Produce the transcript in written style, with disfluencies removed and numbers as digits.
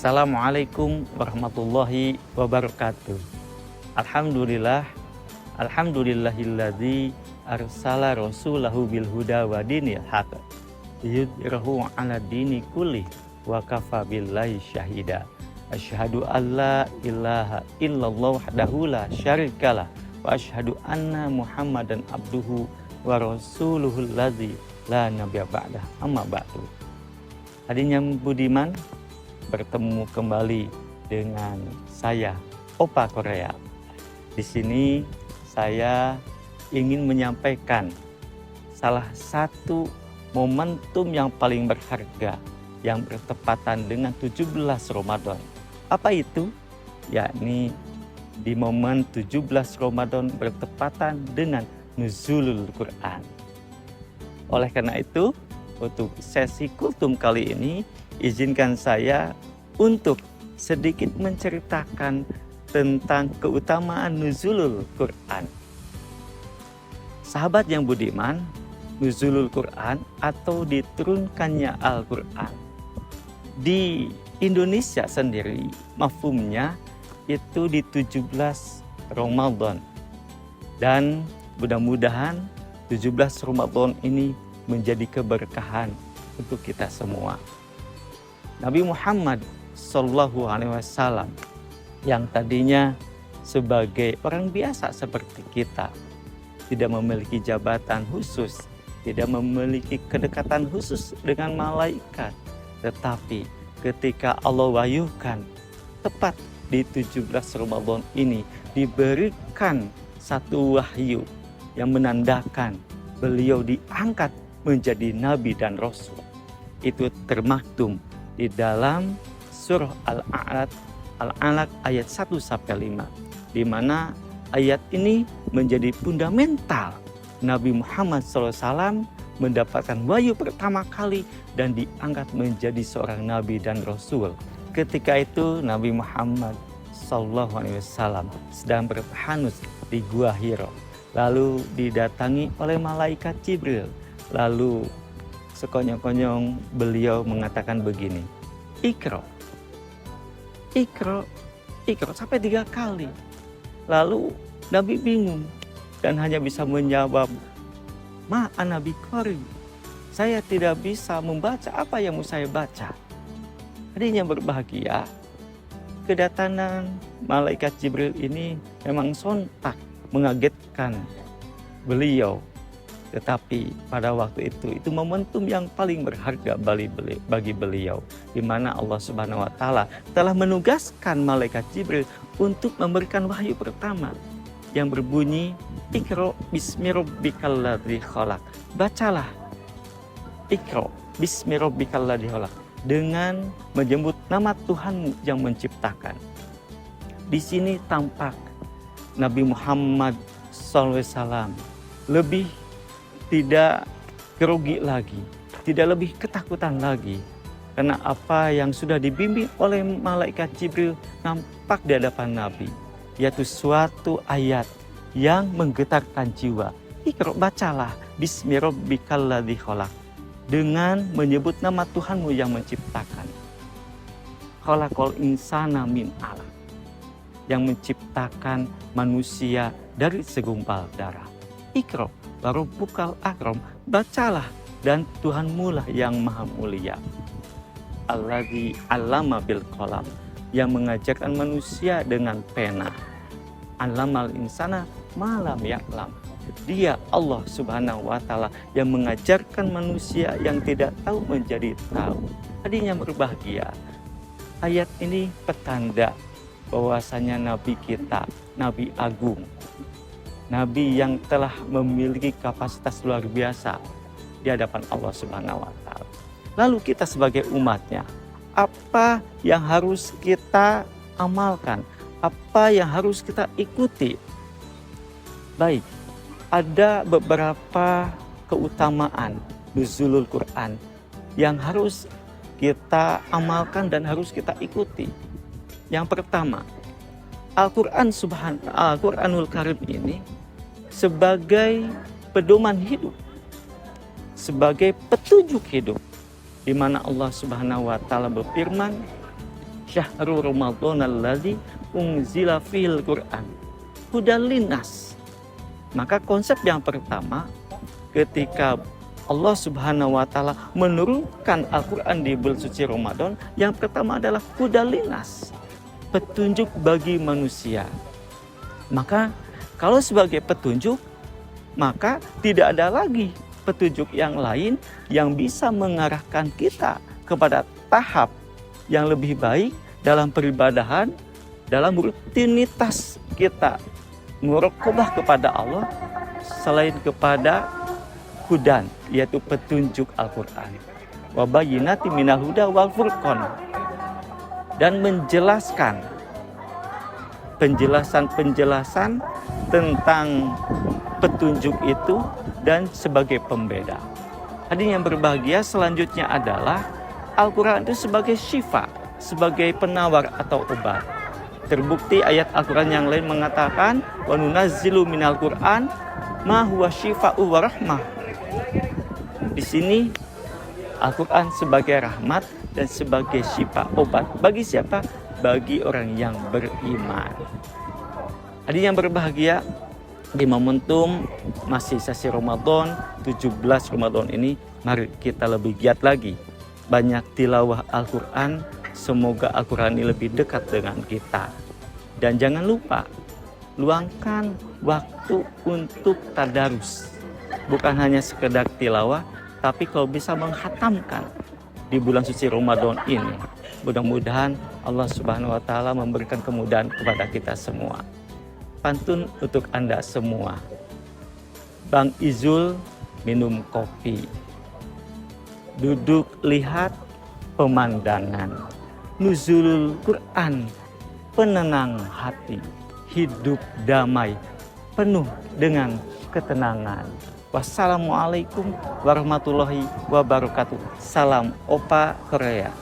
Assalamualaikum warahmatullahi wabarakatuh. Alhamdulillah, alhamdulillahilladzi arsala rasulahu bil huda wa dinil haq liyudhhirahu 'ala dini kulli wa kafa billahi syahida. Asyhadu alla ilaha illallah wahdahu la syarikalah wa asyhadu anna Muhammadan abduhu wa rasuluhul ladzi la nabiyya ba'dah. Amma ba'du. Hadirin yang budiman, bertemu kembali dengan saya, Opa Korea. Di sini saya ingin menyampaikan salah satu momentum yang paling berharga yang bertepatan dengan 17 Ramadan. Apa itu? Yakni di momen 17 Ramadan bertepatan dengan nuzulul Quran. Oleh karena itu, untuk sesi kultum kali ini, izinkan saya untuk sedikit menceritakan tentang keutamaan nuzulul Quran. Sahabat yang budiman, nuzulul Quran atau diturunkannya Al-Quran di Indonesia sendiri, mafhumnya itu di 17 Ramadan. Dan mudah-mudahan 17 Ramadan ini menjadi keberkahan untuk kita semua. Nabi Muhammad Sallallahu Alaihi Wasallam yang tadinya sebagai orang biasa seperti kita, tidak memiliki jabatan khusus, tidak memiliki kedekatan khusus dengan malaikat, tetapi ketika Allah wahyukan tepat di 17 Ramadan ini diberikan satu wahyu yang menandakan beliau diangkat menjadi nabi dan rasul. Itu termaktum di dalam surah Al-Alaq ayat 1-5, di mana ayat ini menjadi fundamental Nabi Muhammad SAW mendapatkan wahyu pertama kali dan diangkat menjadi seorang nabi dan rasul. Ketika itu Nabi Muhammad SAW sedang bertahanus di Gua Hira, lalu didatangi oleh malaikat Jibril. Lalu sekonyong-konyong beliau mengatakan begini, Iqra, Iqra, Iqra sampai 3 kali. Lalu Nabi bingung dan hanya bisa menjawab, Ma ana biqari, saya tidak bisa membaca apa yang mau saya baca. Hadirin yang berbahagia, kedatangan malaikat Jibril ini memang sontak mengagetkan beliau. Tetapi pada waktu itu momentum yang paling berharga bagi beliau, di mana Allah Subhanahu wa Ta'ala telah menugaskan malaikat Jibril untuk memberikan wahyu pertama yang berbunyi, Iqra bismi rabbikal ladzi khalaq. Bacalah Iqra bismi rabbikal ladzi khalaq dengan menyebut nama Tuhanmu yang menciptakan. Di sini tampak Nabi Muhammad SAW lebih tidak grogi lagi, tidak lebih ketakutan lagi, karena apa yang sudah dibimbing oleh malaikat Jibril nampak di hadapan Nabi, yaitu suatu ayat yang menggetarkan jiwa. Iqra, bacalah bismi rabbikal ladzi khalaq dengan menyebut nama Tuhanmu yang menciptakan. Khalaqal insana min 'alaq, yang menciptakan manusia dari segumpal darah. Iqra Rabbukal akram, bacalah dan Tuhanmu lah yang maha mulia. Alladzi 'allama bil qalam, yang mengajarkan manusia dengan pena. 'Allamal insana ma lam ya'lam, Dia Allah Subhanahu wa Ta'ala yang mengajarkan manusia yang tidak tahu menjadi tahu. Hadirin yang berbahagia, ayat ini petanda bahwasanya Nabi kita, Nabi Agung, Nabi yang telah memiliki kapasitas luar biasa di hadapan Allah Subhanahu wa Ta'ala. Lalu kita sebagai umatnya, apa yang harus kita amalkan? Apa yang harus kita ikuti? Baik, ada beberapa keutamaan nuzulul Quran yang harus kita amalkan dan harus kita ikuti. Yang pertama, Al-Quranul Karim ini sebagai pedoman hidup, sebagai petunjuk hidup, di mana Allah Subhanahu wa Ta'ala berfirman, syahrul Ramadan allazi unzila fihil Qur'an hudal linnas. Maka konsep yang pertama ketika Allah Subhanahu wa taala menurunkan Al-Qur'an di bulan suci Ramadan, yang pertama adalah hudal linnas, petunjuk bagi manusia. Maka kalau sebagai petunjuk, maka tidak ada lagi petunjuk yang lain yang bisa mengarahkan kita kepada tahap yang lebih baik dalam peribadahan, dalam rutinitas kita muraqabah kepada Allah selain kepada hudan, yaitu petunjuk Al-Quran. Wa bayyinati minal huda wal furqan, dan menjelaskan penjelasan tentang petunjuk itu dan sebagai pembeda. Hadirin yang berbahagia, selanjutnya adalah Al-Quran itu sebagai syifa, sebagai penawar atau obat. Terbukti ayat Al-Quran yang lain mengatakan wa nunazzilu minal Quran ma huwa syifa'u wa rahmah. Di sini Al-Quran sebagai rahmat dan sebagai syifa, obat. Bagi siapa? Bagi orang yang beriman. Hadirin yang berbahagia, di momentum masih sasi Ramadan, 17 Ramadan ini, mari kita lebih giat lagi. Banyak tilawah Al-Quran, semoga Al-Quran ini lebih dekat dengan kita. Dan jangan lupa, luangkan waktu untuk tadarus. Bukan hanya sekedar tilawah, tapi kalau bisa menghatamkan di bulan suci Ramadan ini. Mudah-mudahan Allah Subhanahu wa taala memberikan kemudahan kepada kita semua. Pantun untuk Anda semua. Bang Izul minum kopi, duduk lihat pemandangan, nuzulul Quran penenang hati, hidup damai penuh dengan ketenangan. Wassalamualaikum warahmatullahi wabarakatuh. Salam Opa Korea.